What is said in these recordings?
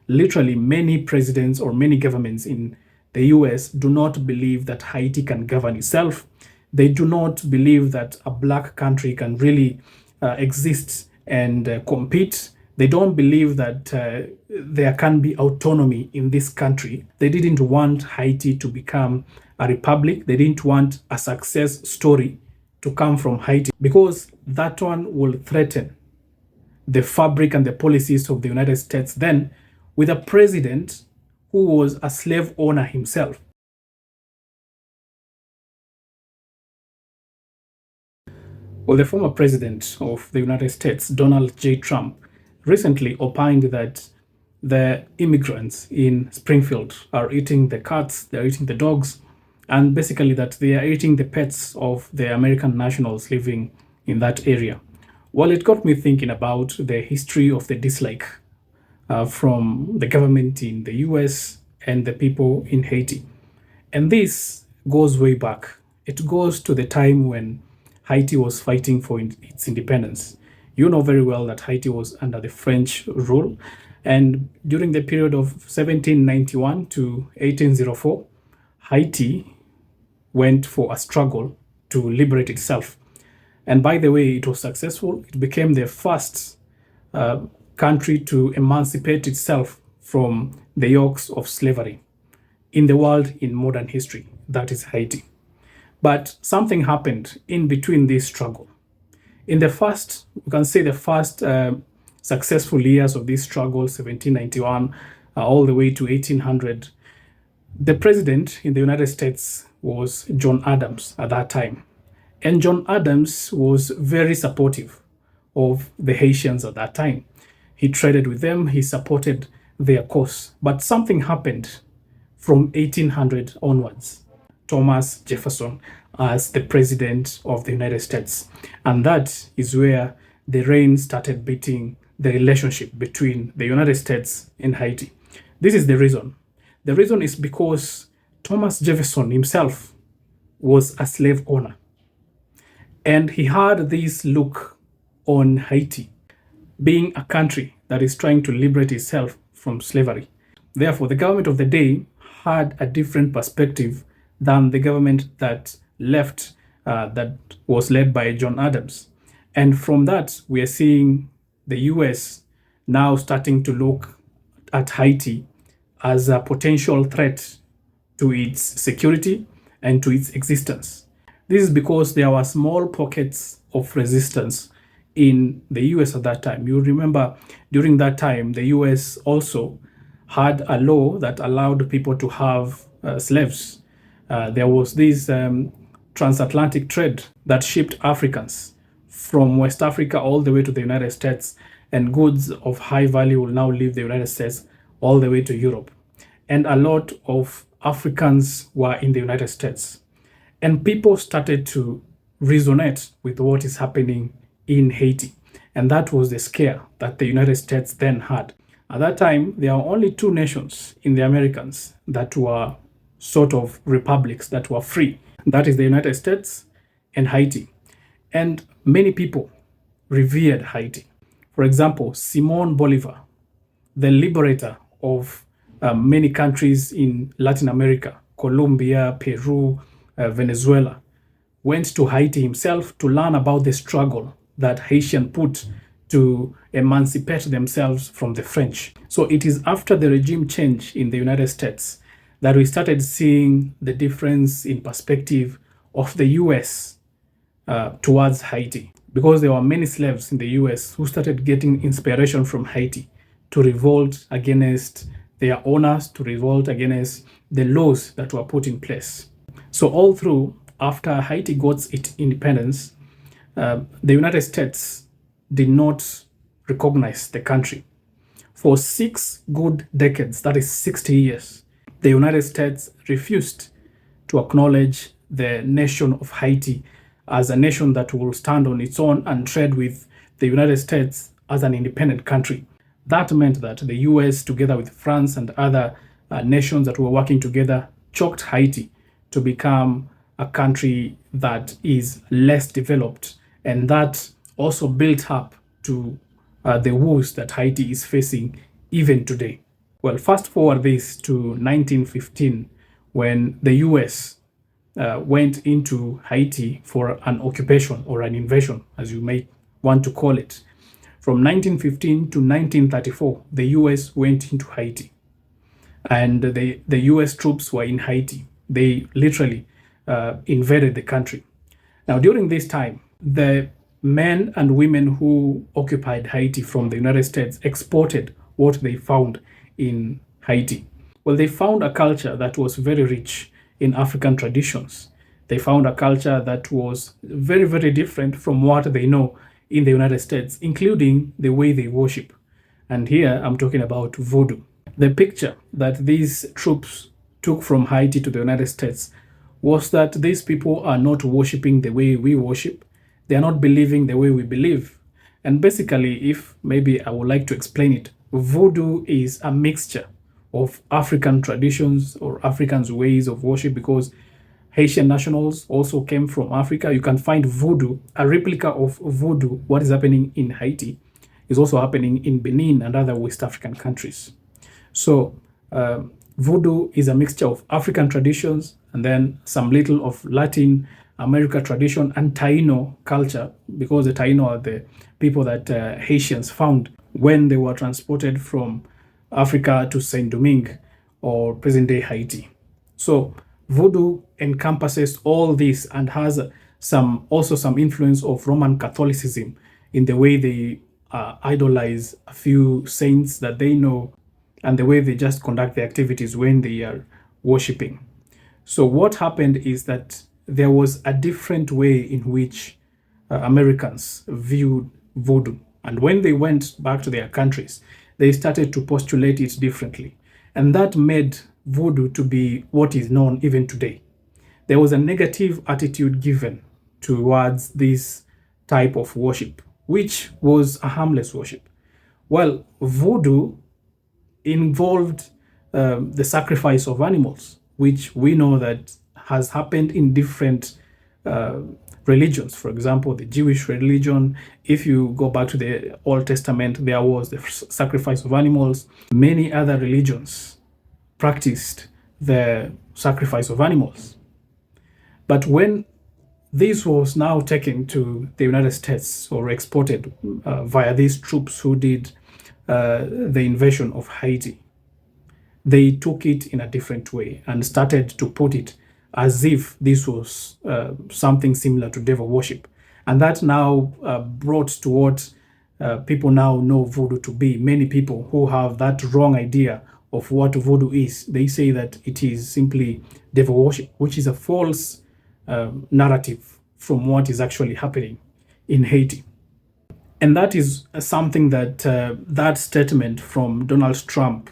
Literally, many presidents or many governments in the US do not believe that Haiti can govern itself. They do not believe that a black country can really exist and compete. They don't believe that there can be autonomy in this country. They didn't want Haiti to become a republic. They didn't want a success story to come from Haiti because that one will threaten the fabric and the policies of the United States then with a president who was a slave owner himself. Well, the former president of the United States, Donald J. Trump, recently opined that the immigrants in Springfield are eating the cats, they're eating the dogs, and basically that they are eating the pets of the American nationals living in that area. Well, it got me thinking about the history of the dislike from the government in the US and the people in Haiti. And this goes way back. It goes to the time when Haiti was fighting for its independence. You know very well that Haiti was under the French rule. And during the period of 1791 to 1804, Haiti went for a struggle to liberate itself. And by the way, it was successful. It became the first country to emancipate itself from the yokes of slavery in the world in modern history. That is Haiti. But something happened in between this struggle. In the first, you can say the first successful years of this struggle, 1791 all the way to 1800, the president in the United States was John Adams at that time. And John Adams was very supportive of the Haitians at that time. He traded with them, he supported their cause. But something happened from 1800 onwards. Thomas Jefferson as the president of the United States. And that is where the rain started beating the relationship between the United States and Haiti. This is the reason. The reason is because Thomas Jefferson himself was a slave owner. And he had this look on Haiti being a country that is trying to liberate itself from slavery. Therefore, the government of the day had a different perspective than the government that left, that was led by John Adams. And from that, we are seeing the US now starting to look at Haiti as a potential threat to its security and to its existence. This is because there were small pockets of resistance in the US at that time. You remember during that time, the US also had a law that allowed people to have slaves. There was this transatlantic trade that shipped Africans from West Africa all the way to the United States, and goods of high value will now leave the United States all the way to Europe. And a lot of Africans were in the United States. And people started to resonate with what is happening in Haiti. And that was the scare that the United States then had. At that time, there were only two nations in the Americas that were sort of republics that were free. That is the United States and Haiti. And many people revered Haiti. For example, Simon Bolivar, the liberator of many countries in Latin America, Colombia, Peru, Venezuela, went to Haiti himself to learn about the struggle that Haitians put to emancipate themselves from the French. So it is after the regime change in the United States that we started seeing the difference in perspective of the US towards Haiti, because there were many slaves in the US who started getting inspiration from Haiti to revolt against their owners, to revolt against the laws that were put in place. So all through, after Haiti got its independence, the United States did not recognize the country. For 6 good decades, that is 60 years, the United States refused to acknowledge the nation of Haiti as a nation that will stand on its own and trade with the United States as an independent country. That meant that the US, together with France and other nations that were working together, choked Haiti to become a country that is less developed, and that also built up to the woes that Haiti is facing even today. Well, fast forward this to 1915 when the US went into Haiti for an occupation or an invasion, as you may want to call it. From 1915 to 1934, the US went into Haiti, and the US troops were in Haiti. They literally invaded the country. Now, during this time, the men and women who occupied Haiti from the United States exported what they found in Haiti. Well, they found a culture that was very rich in African traditions. They found a culture that was very, very different from what they know in the United States, including the way they worship. And here I'm talking about voodoo. The picture that these troops took from Haiti to the United States was that these people are not worshiping the way we worship. They are not believing the way we believe. And basically, if maybe I would like to explain it, voodoo is a mixture of African traditions or Africans' ways of worship, because Haitian nationals also came from Africa. You can find voodoo, a replica of voodoo, what is happening in Haiti, is also happening in Benin and other West African countries. So voodoo is a mixture of African traditions and then some little of Latin America tradition and Taino culture, because the Taino are the people that Haitians found when they were transported from Africa to Saint Domingue or present-day Haiti. So voodoo encompasses all this and has also some influence of Roman Catholicism in the way they idolize a few saints that they know and the way they just conduct their activities when they are worshiping. So what happened is that there was a different way in which Americans viewed voodoo. And when they went back to their countries, they started to postulate it differently. And that made voodoo to be what is known even today. There was a negative attitude given towards this type of worship, which was a harmless worship. Well, voodoo involved the sacrifice of animals, which we know that has happened in different religions. For example, the Jewish religion, if you go back to the Old Testament, there was the sacrifice of animals. Many other religions practiced the sacrifice of animals. But when this was now taken to the United States or exported via these troops who did the invasion of Haiti, they took it in a different way and started to put it as if this was something similar to devil worship. And that now brought to what people now know voodoo to be. Many people who have that wrong idea of what voodoo is, they say that it is simply devil worship, which is a false narrative from what is actually happening in Haiti. And that is something that that statement from Donald Trump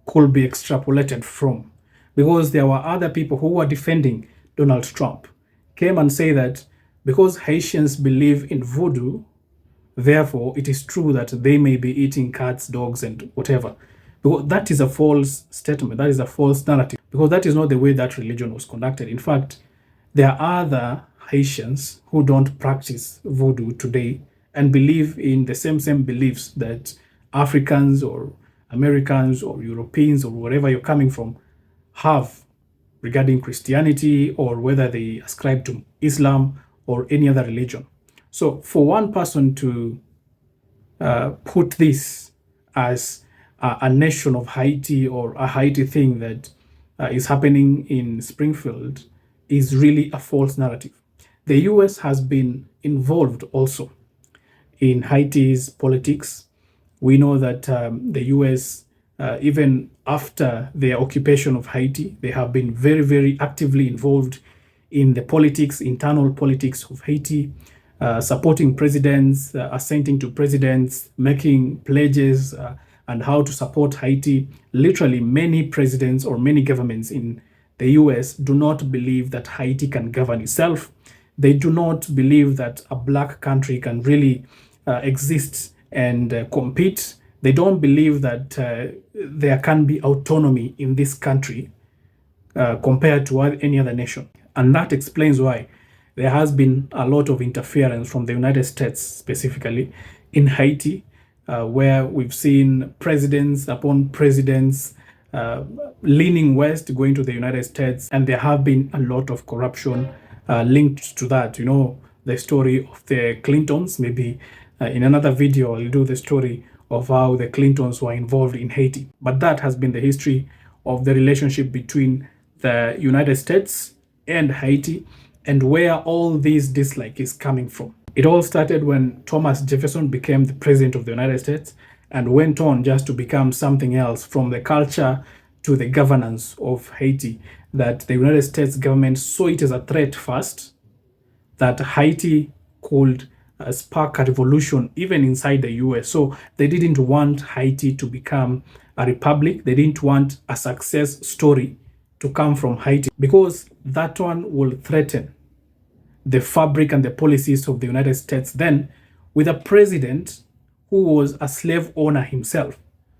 could be extrapolated from, because there were other people who were defending Donald Trump, came and say that because Haitians believe in voodoo, therefore it is true that they may be eating cats, dogs, and whatever. Because that is a false statement. That is a false narrative, because that is not the way that religion was conducted. In fact, there are other Haitians who don't practice voodoo today and believe in the same beliefs that Africans or Americans or Europeans or wherever you're coming from have regarding Christianity, or whether they ascribe to Islam or any other religion. So for one person to put this as a nation of Haiti or a Haiti thing that is happening in Springfield is really a false narrative. The US has been involved also in Haiti's politics. We know that the US, even after their occupation of Haiti, they have been very, very actively involved in the politics, internal politics of Haiti, supporting presidents, assenting to presidents, making pledges, and how to support Haiti. Literally, many presidents or many governments in the US do not believe that Haiti can govern itself. They do not believe that a black country can really exist and compete. They don't believe that there can be autonomy in this country compared to any other nation. And that explains why there has been a lot of interference from the United States, specifically in Haiti, where we've seen presidents upon presidents uh, leaning west, going to the United States, and there have been a lot of corruption linked to that. You know, the story of the Clintons. Maybe in another video, I'll do the story of how the Clintons were involved in Haiti. But that has been the history of the relationship between the United States and Haiti, and where all this dislike is coming from. It all started when Thomas Jefferson became the president of the United States and went on just to become something else, from the culture to the governance of Haiti, that the United States government saw it as a threat first, that Haiti could spark a revolution even inside the US. So they didn't want Haiti to become a republic. They didn't want a success story to come from Haiti, because that one will threaten the fabric and the policies of the United States then, with a president who was a slave owner himself.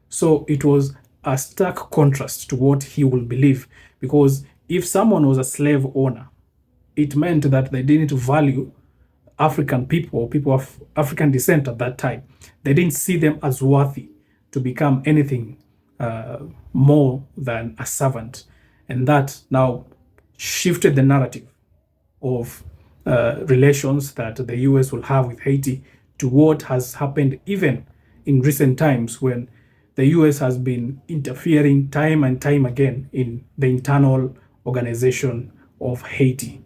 So it was a stark contrast to what he will believe, because if someone was a slave owner, it meant that they didn't value African people or people of African descent at that time. They didn't see them as worthy to become anything more than a servant. And that now shifted the narrative of relations that the US will have with Haiti to what has happened even in recent times, when the US has been interfering time and time again in the internal organization of Haiti.